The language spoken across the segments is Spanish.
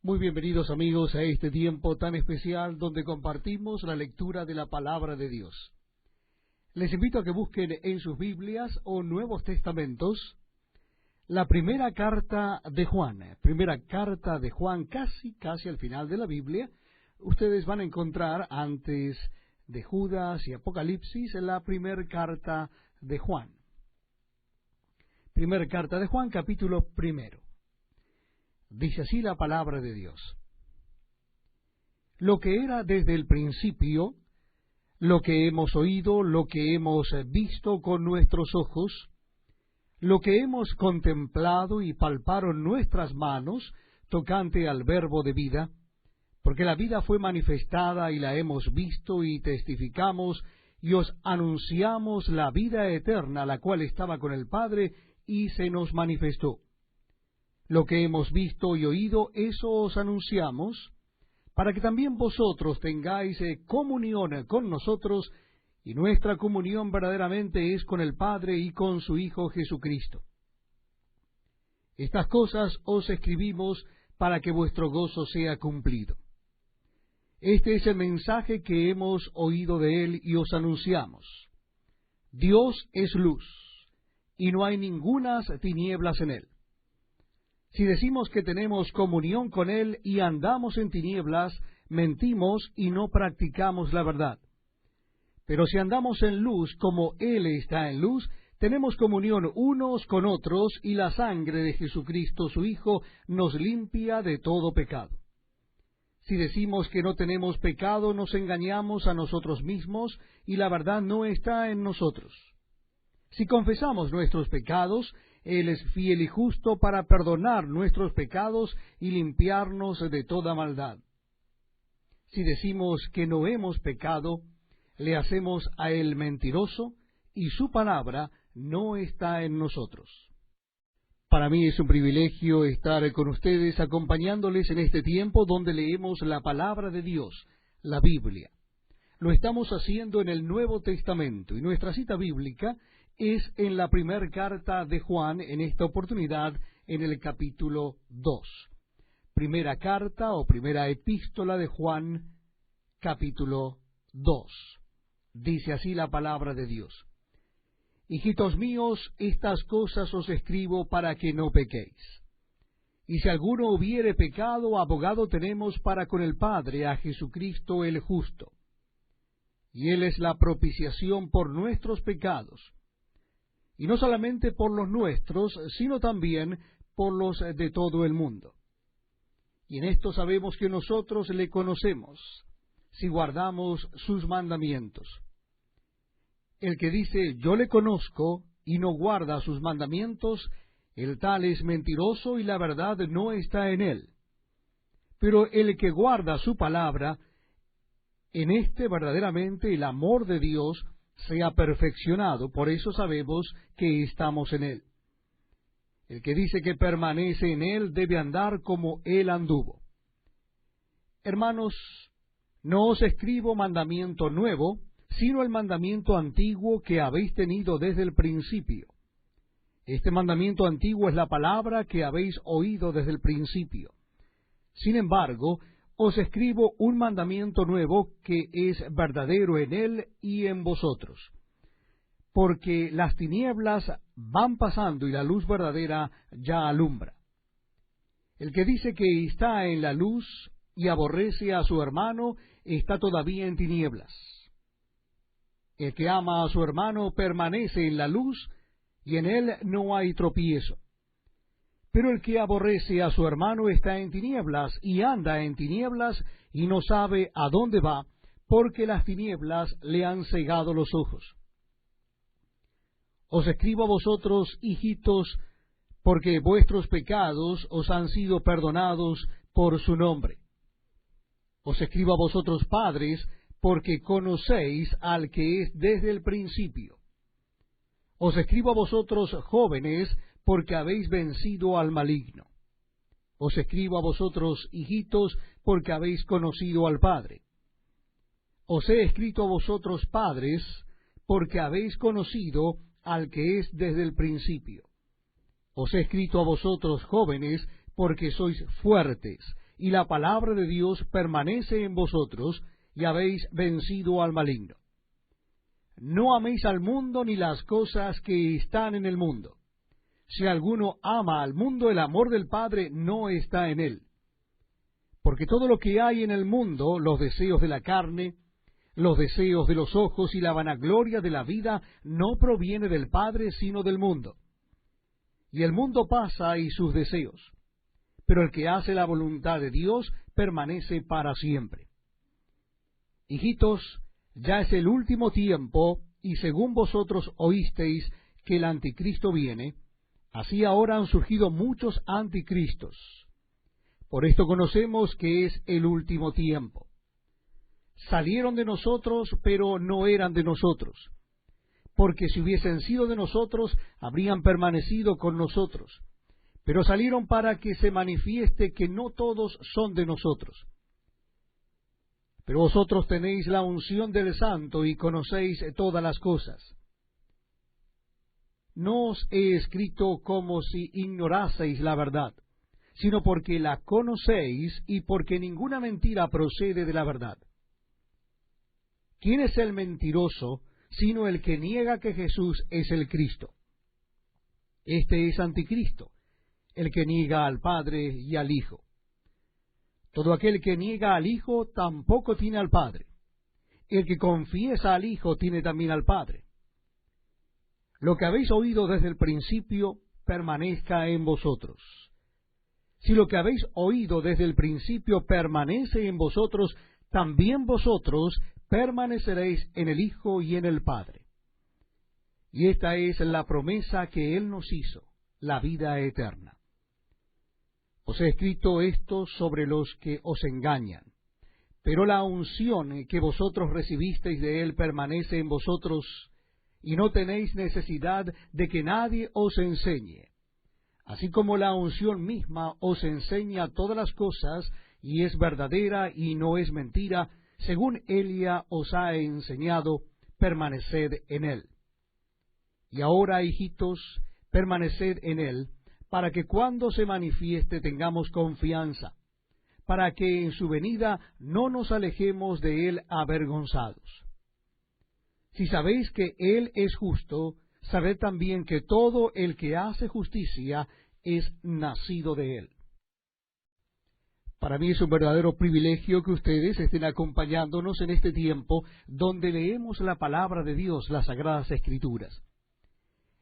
Muy bienvenidos amigos a este tiempo tan especial donde compartimos la lectura de la Palabra de Dios. Les invito a que busquen en sus Biblias o Nuevos Testamentos la primera carta de Juan. Casi al final de la Biblia. Ustedes van a encontrar antes de Judas y Apocalipsis la primera carta de Juan. Primera carta de Juan, capítulo 1. Dice así la palabra de Dios. Lo que era desde el principio, lo que hemos oído, lo que hemos visto con nuestros ojos, lo que hemos contemplado y palparon nuestras manos tocante al verbo de vida, porque la vida fue manifestada y la hemos visto y testificamos y os anunciamos la vida eterna, la cual estaba con el Padre y se nos manifestó. Lo que hemos visto y oído, eso os anunciamos, para que también vosotros tengáis comunión con nosotros, y nuestra comunión verdaderamente es con el Padre y con su Hijo Jesucristo. Estas cosas os escribimos para que vuestro gozo sea cumplido. Este es el mensaje que hemos oído de Él y os anunciamos. Dios es luz, y no hay ningunas tinieblas en Él. Si decimos que tenemos comunión con Él y andamos en tinieblas, mentimos y no practicamos la verdad. Pero si andamos en luz como Él está en luz, tenemos comunión unos con otros y la sangre de Jesucristo su Hijo nos limpia de todo pecado. Si decimos que no tenemos pecado, nos engañamos a nosotros mismos y la verdad no está en nosotros. Si confesamos nuestros pecados, Él es fiel y justo para perdonar nuestros pecados y limpiarnos de toda maldad. Si decimos que no hemos pecado, le hacemos a Él mentiroso y su palabra no está en nosotros. Para mí es un privilegio estar con ustedes acompañándoles en este tiempo donde leemos la palabra de Dios, la Biblia. Lo estamos haciendo en el Nuevo Testamento y nuestra cita bíblica es en la primera carta de Juan, en esta oportunidad en el capítulo 2. Primera carta o primera epístola de Juan, capítulo 2. Dice así la palabra de Dios. Hijitos míos, estas cosas os escribo para que no pequéis. Y si alguno hubiere pecado, abogado tenemos para con el Padre, a Jesucristo el justo. Y Él es la propiciación por nuestros pecados, y no solamente por los nuestros, sino también por los de todo el mundo. Y en esto sabemos que nosotros le conocemos, si guardamos sus mandamientos. El que dice, yo le conozco, y no guarda sus mandamientos, el tal es mentiroso y la verdad no está en él. Pero el que guarda su palabra, en este verdaderamente el amor de Dios sea perfeccionado, por eso sabemos que estamos en Él. El que dice que permanece en Él debe andar como Él anduvo. Hermanos, no os escribo mandamiento nuevo, sino el mandamiento antiguo que habéis tenido desde el principio. Este mandamiento antiguo es la palabra que habéis oído desde el principio. Sin embargo, os escribo un mandamiento nuevo que es verdadero en Él y en vosotros. Porque las tinieblas van pasando y la luz verdadera ya alumbra. El que dice que está en la luz y aborrece a su hermano, está todavía en tinieblas. El que ama a su hermano permanece en la luz, y en él no hay tropiezo. Pero el que aborrece a su hermano está en tinieblas, y anda en tinieblas, y no sabe a dónde va, porque las tinieblas le han cegado los ojos. Os escribo a vosotros, hijitos, porque vuestros pecados os han sido perdonados por su nombre. Os escribo a vosotros, padres, porque conocéis al que es desde el principio. Os escribo a vosotros, jóvenes, porque habéis vencido al maligno. Os escribo a vosotros, hijitos, porque habéis conocido al Padre. Os he escrito a vosotros, padres, porque habéis conocido al que es desde el principio. Os he escrito a vosotros, jóvenes, porque sois fuertes, y la palabra de Dios permanece en vosotros, y habéis vencido al maligno. No améis al mundo ni las cosas que están en el mundo. Si alguno ama al mundo, el amor del Padre no está en él. Porque todo lo que hay en el mundo, los deseos de la carne, los deseos de los ojos y la vanagloria de la vida, no proviene del Padre, sino del mundo. Y el mundo pasa y sus deseos, pero el que hace la voluntad de Dios permanece para siempre. Hijitos, ya es el último tiempo, y según vosotros oísteis que el anticristo viene, así ahora han surgido muchos anticristos. Por esto conocemos que es el último tiempo. Salieron de nosotros, pero no eran de nosotros, porque si hubiesen sido de nosotros, habrían permanecido con nosotros. Pero salieron para que se manifieste que no todos son de nosotros. Pero vosotros tenéis la unción del Santo y conocéis todas las cosas. No os he escrito como si ignoraseis la verdad, sino porque la conocéis y porque ninguna mentira procede de la verdad. ¿Quién es el mentiroso, sino el que niega que Jesús es el Cristo? Este es anticristo, el que niega al Padre y al Hijo. Todo aquel que niega al Hijo tampoco tiene al Padre. El que confiesa al Hijo tiene también al Padre. Lo que habéis oído desde el principio permanezca en vosotros. Si lo que habéis oído desde el principio permanece en vosotros, también vosotros permaneceréis en el Hijo y en el Padre. Y esta es la promesa que Él nos hizo, la vida eterna. Os he escrito esto sobre los que os engañan, pero la unción que vosotros recibisteis de Él permanece en vosotros, y no tenéis necesidad de que nadie os enseñe. Así como la unción misma os enseña todas las cosas, y es verdadera y no es mentira, según Elia os ha enseñado, permaneced en Él. Y ahora, hijitos, permaneced en Él, para que cuando se manifieste tengamos confianza, para que en su venida no nos alejemos de Él avergonzados. Si sabéis que Él es justo, sabed también que todo el que hace justicia es nacido de Él. Para mí es un verdadero privilegio que ustedes estén acompañándonos en este tiempo donde leemos la palabra de Dios, las Sagradas Escrituras.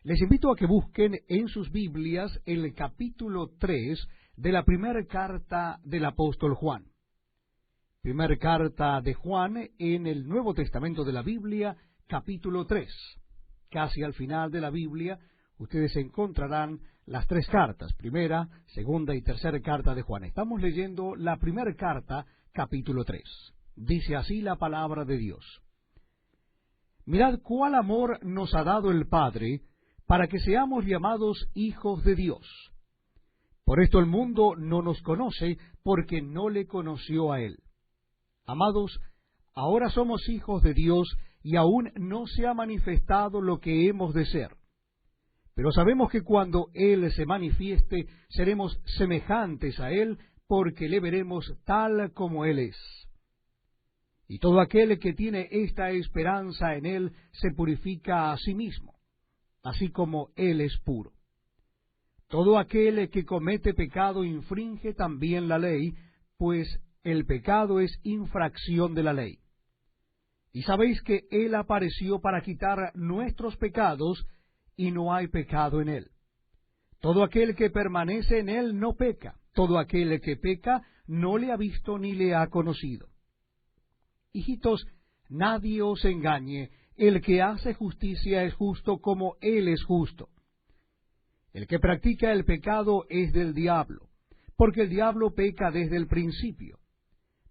Les invito a que busquen en sus Biblias el capítulo 3 de la primera carta del apóstol Juan. Primera carta de Juan en el Nuevo Testamento de la Biblia, capítulo 3. Casi al final de la Biblia, ustedes encontrarán las tres cartas, primera, segunda y tercera carta de Juan. Estamos leyendo la primera carta, capítulo 3. Dice así la palabra de Dios. Mirad cuál amor nos ha dado el Padre, para que seamos llamados hijos de Dios. Por esto el mundo no nos conoce, porque no le conoció a Él. Amados, ahora somos hijos de Dios, y aún no se ha manifestado lo que hemos de ser. Pero sabemos que cuando Él se manifieste, seremos semejantes a Él, porque le veremos tal como Él es. Y todo aquel que tiene esta esperanza en Él se purifica a sí mismo, así como Él es puro. Todo aquel que comete pecado infringe también la ley, pues el pecado es infracción de la ley. Y sabéis que Él apareció para quitar nuestros pecados, y no hay pecado en Él. Todo aquel que permanece en Él no peca. Todo aquel que peca no le ha visto ni le ha conocido. Hijitos, nadie os engañe. El que hace justicia es justo como Él es justo. El que practica el pecado es del diablo, porque el diablo peca desde el principio.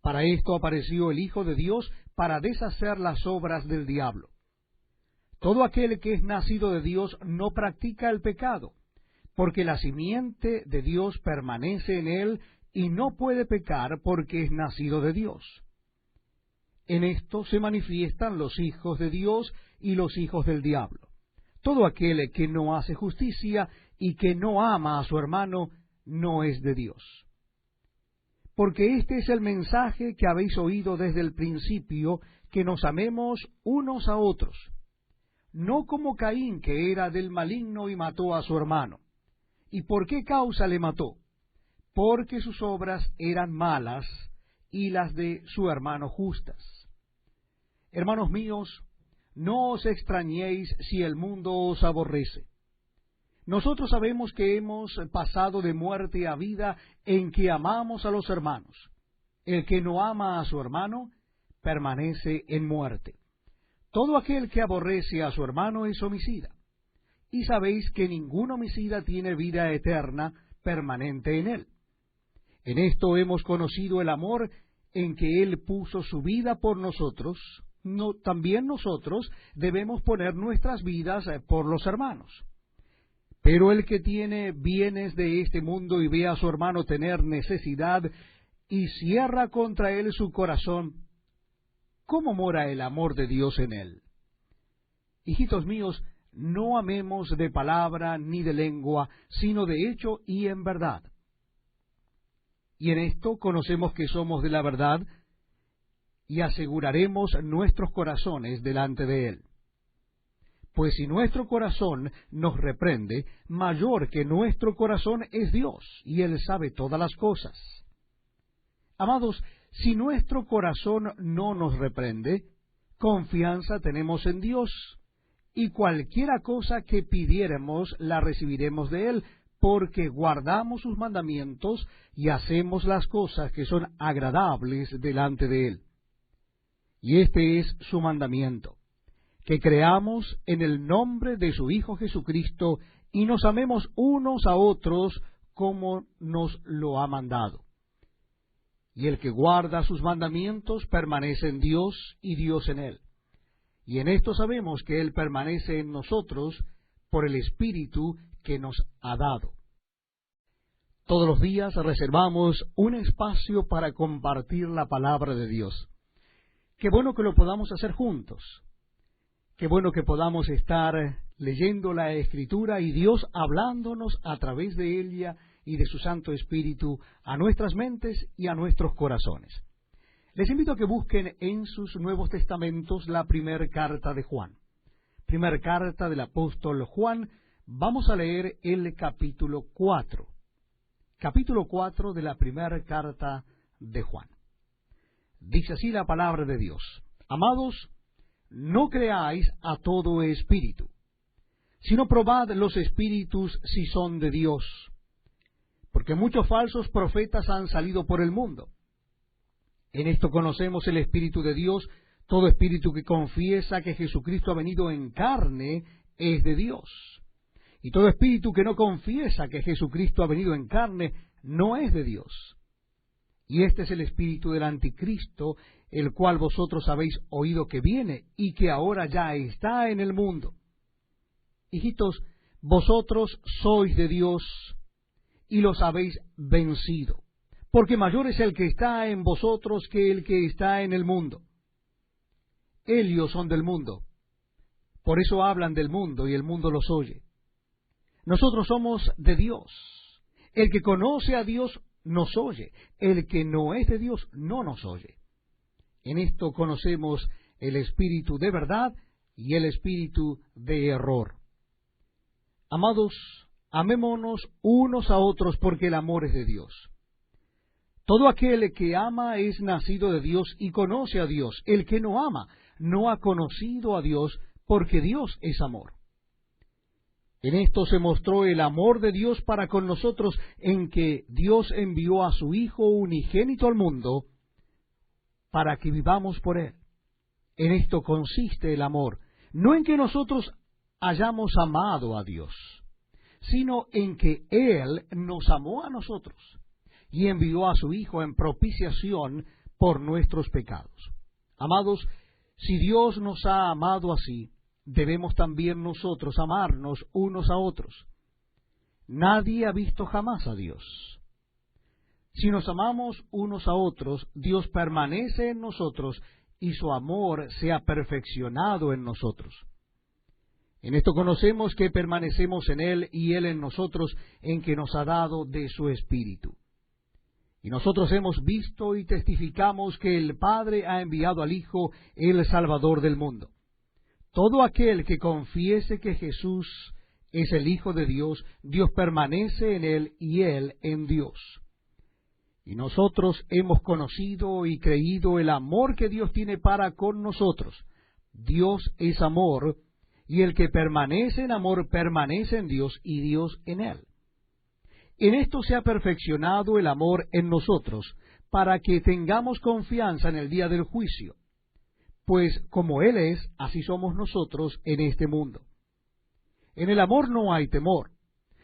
Para esto apareció el Hijo de Dios, para deshacer las obras del diablo. Todo aquel que es nacido de Dios no practica el pecado, porque la simiente de Dios permanece en él y no puede pecar porque es nacido de Dios. En esto se manifiestan los hijos de Dios y los hijos del diablo. Todo aquel que no hace justicia y que no ama a su hermano no es de Dios. porque este es el mensaje que habéis oído desde el principio, que nos amemos unos a otros, no como Caín, que era del maligno y mató a su hermano. ¿Y por qué causa le mató? Porque sus obras eran malas y las de su hermano justas. Hermanos míos, no os extrañéis si el mundo os aborrece. Nosotros sabemos que hemos pasado de muerte a vida en que amamos a los hermanos. El que no ama a su hermano permanece en muerte. Todo aquel que aborrece a su hermano es homicida. Y sabéis que ningún homicida tiene vida eterna permanente en él. En esto hemos conocido el amor en que Él puso su vida por nosotros. También nosotros debemos poner nuestras vidas por los hermanos. Pero el que tiene bienes de este mundo y ve a su hermano tener necesidad y cierra contra él su corazón, ¿cómo mora el amor de Dios en él? Hijitos míos, no amemos de palabra ni de lengua, sino de hecho y en verdad. Y en esto conocemos que somos de la verdad, y aseguraremos nuestros corazones delante de Él. Pues si nuestro corazón nos reprende, mayor que nuestro corazón es Dios, y Él sabe todas las cosas. Amados, si nuestro corazón no nos reprende, confianza tenemos en Dios, y cualquiera cosa que pidiéremos la recibiremos de Él, porque guardamos sus mandamientos y hacemos las cosas que son agradables delante de Él. Y este es su mandamiento, que creamos en el nombre de su Hijo Jesucristo y nos amemos unos a otros como nos lo ha mandado. Y el que guarda sus mandamientos permanece en Dios y Dios en él. Y en esto sabemos que Él permanece en nosotros por el Espíritu que nos ha dado. Todos los días reservamos un espacio para compartir la palabra de Dios. Qué bueno que lo podamos hacer juntos. Qué bueno que podamos estar leyendo la Escritura y Dios hablándonos a través de ella y de su Santo Espíritu a nuestras mentes y a nuestros corazones. Les invito a que busquen en sus Nuevos Testamentos la primera carta de Juan. Primera carta del apóstol Juan. Vamos a leer el capítulo 4. Capítulo 4 de la primera carta de Juan. Dice así la palabra de Dios: Amados, no creáis a todo espíritu, sino probad los espíritus si son de Dios, porque muchos falsos profetas han salido por el mundo. En esto conocemos el Espíritu de Dios. Todo espíritu que confiesa que Jesucristo ha venido en carne es de Dios. Y todo espíritu que no confiesa que Jesucristo ha venido en carne no es de Dios. Y este es el espíritu del anticristo, el cual vosotros habéis oído que viene y que ahora ya está en el mundo. Hijitos, vosotros sois de Dios y los habéis vencido, porque mayor es el que está en vosotros que el que está en el mundo. Ellos son del mundo, por eso hablan del mundo y el mundo los oye. Nosotros somos de Dios. El que conoce a Dios nos oye, el que no es de Dios no nos oye. En esto conocemos el espíritu de verdad y el espíritu de error. Amados, amémonos unos a otros porque el amor es de Dios. Todo aquel que ama es nacido de Dios y conoce a Dios. El que no ama no ha conocido a Dios, porque Dios es amor. En esto se mostró el amor de Dios para con nosotros, en que Dios envió a su Hijo unigénito al mundo para que vivamos por Él. En esto consiste el amor, no en que nosotros hayamos amado a Dios, sino en que Él nos amó a nosotros y envió a su Hijo en propiciación por nuestros pecados. Amados, si Dios nos ha amado así, debemos también nosotros amarnos unos a otros. Nadie ha visto jamás a Dios. Si nos amamos unos a otros, Dios permanece en nosotros y su amor se ha perfeccionado en nosotros. En esto conocemos que permanecemos en Él y Él en nosotros, en que nos ha dado de su Espíritu. Y nosotros hemos visto y testificamos que el Padre ha enviado al Hijo, el Salvador del mundo. Todo aquel que confiese que Jesús es el Hijo de Dios, Dios permanece en él y él en Dios. Y nosotros hemos conocido y creído el amor que Dios tiene para con nosotros. Dios es amor, y el que permanece en amor permanece en Dios y Dios en él. En esto se ha perfeccionado el amor en nosotros, para que tengamos confianza en el día del juicio. Pues como Él es, así somos nosotros en este mundo. En el amor no hay temor,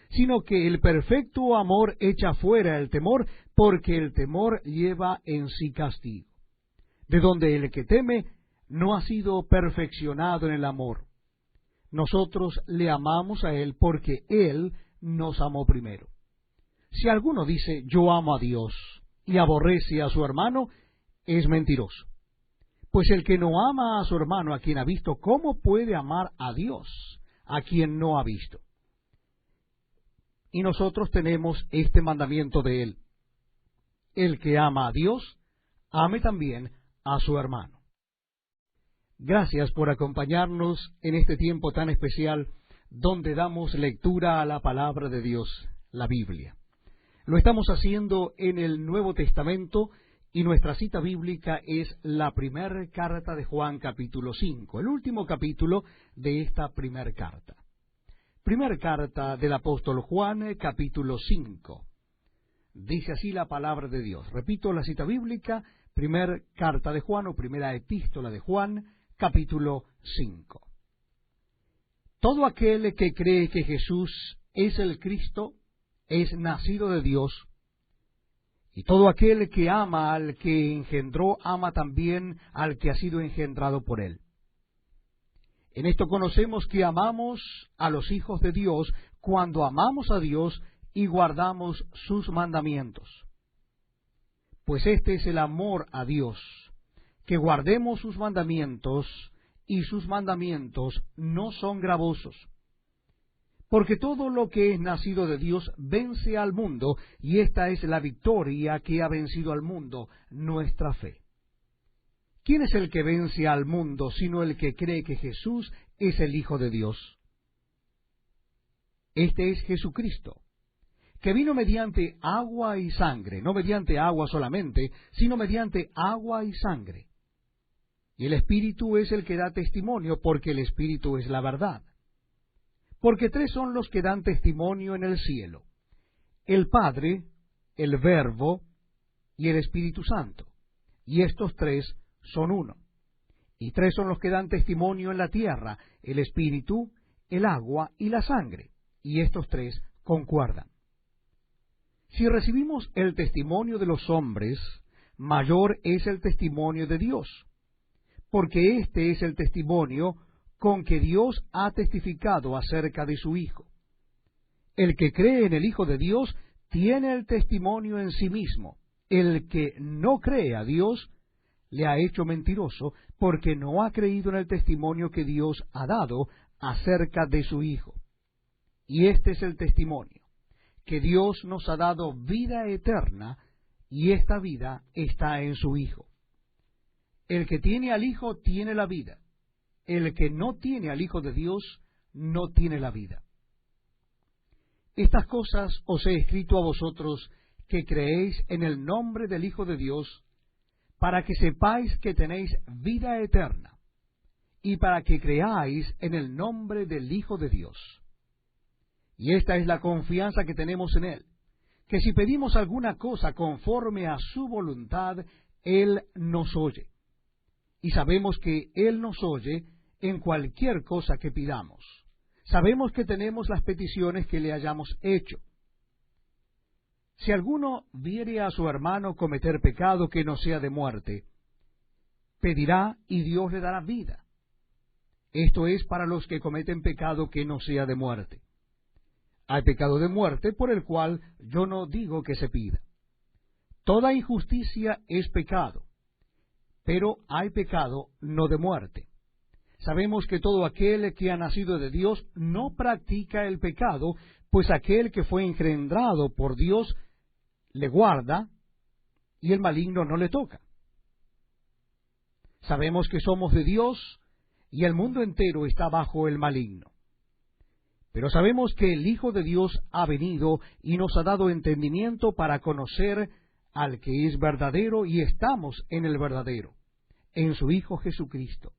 sino que el perfecto amor echa fuera el temor, porque el temor lleva en sí castigo, de donde el que teme no ha sido perfeccionado en el amor. Nosotros le amamos a Él porque Él nos amó primero. Si alguno dice, yo amo a Dios, y aborrece a su hermano, es mentiroso. Pues el que no ama a su hermano a quien ha visto, ¿cómo puede amar a Dios a quien no ha visto? Y nosotros tenemos este mandamiento de Él: el que ama a Dios, ame también a su hermano. Gracias por acompañarnos en este tiempo tan especial, donde damos lectura a la palabra de Dios, la Biblia. Lo estamos haciendo en el Nuevo Testamento, y nuestra cita bíblica es la primera carta de Juan, capítulo 5, el último capítulo de esta primera carta. Primera carta del apóstol Juan, capítulo 5. Dice así la palabra de Dios. Repito la cita bíblica, primera carta de Juan o primera epístola de Juan, capítulo 5. Todo aquel que cree que Jesús es el Cristo es nacido de Dios, y todo aquel que ama al que engendró, ama también al que ha sido engendrado por él. En esto conocemos que amamos a los hijos de Dios, cuando amamos a Dios y guardamos sus mandamientos. Pues este es el amor a Dios, que guardemos sus mandamientos, y sus mandamientos no son gravosos. Porque todo lo que es nacido de Dios vence al mundo, y esta es la victoria que ha vencido al mundo, nuestra fe. ¿Quién es el que vence al mundo, sino el que cree que Jesús es el Hijo de Dios? Este es Jesucristo, que vino mediante agua y sangre, no mediante agua solamente, sino mediante agua y sangre. Y el Espíritu es el que da testimonio, porque el Espíritu es la verdad. Porque tres son los que dan testimonio en el cielo: el Padre, el Verbo y el Espíritu Santo. Y estos tres son uno. Y tres son los que dan testimonio en la tierra: el Espíritu, el agua y la sangre. Y estos tres concuerdan. Si recibimos el testimonio de los hombres, mayor es el testimonio de Dios, porque este es el testimonio con que Dios ha testificado acerca de su Hijo. El que cree en el Hijo de Dios tiene el testimonio en sí mismo. El que no cree a Dios le ha hecho mentiroso, porque no ha creído en el testimonio que Dios ha dado acerca de su Hijo. Y este es el testimonio, que Dios nos ha dado vida eterna, y esta vida está en su Hijo. El que tiene al Hijo tiene la vida. El que no tiene al Hijo de Dios no tiene la vida. Estas cosas os he escrito a vosotros que creéis en el nombre del Hijo de Dios, para que sepáis que tenéis vida eterna, y para que creáis en el nombre del Hijo de Dios. Y esta es la confianza que tenemos en Él, que si pedimos alguna cosa conforme a su voluntad, Él nos oye. Y sabemos que Él nos oye en cualquier cosa que pidamos. Sabemos que tenemos las peticiones que le hayamos hecho. Si alguno viere a su hermano cometer pecado que no sea de muerte, pedirá y Dios le dará vida. Esto es para los que cometen pecado que no sea de muerte. Hay pecado de muerte por el cual yo no digo que se pida. Toda injusticia es pecado, pero hay pecado no de muerte. Sabemos que todo aquel que ha nacido de Dios no practica el pecado, pues aquel que fue engendrado por Dios le guarda, y el maligno no le toca. Sabemos que somos de Dios y el mundo entero está bajo el maligno. Pero sabemos que el Hijo de Dios ha venido y nos ha dado entendimiento para conocer al que es verdadero, y estamos en el verdadero, en su Hijo Jesucristo.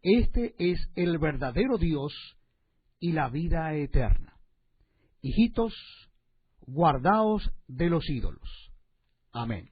Este es el verdadero Dios y la vida eterna. Hijitos, guardaos de los ídolos. Amén.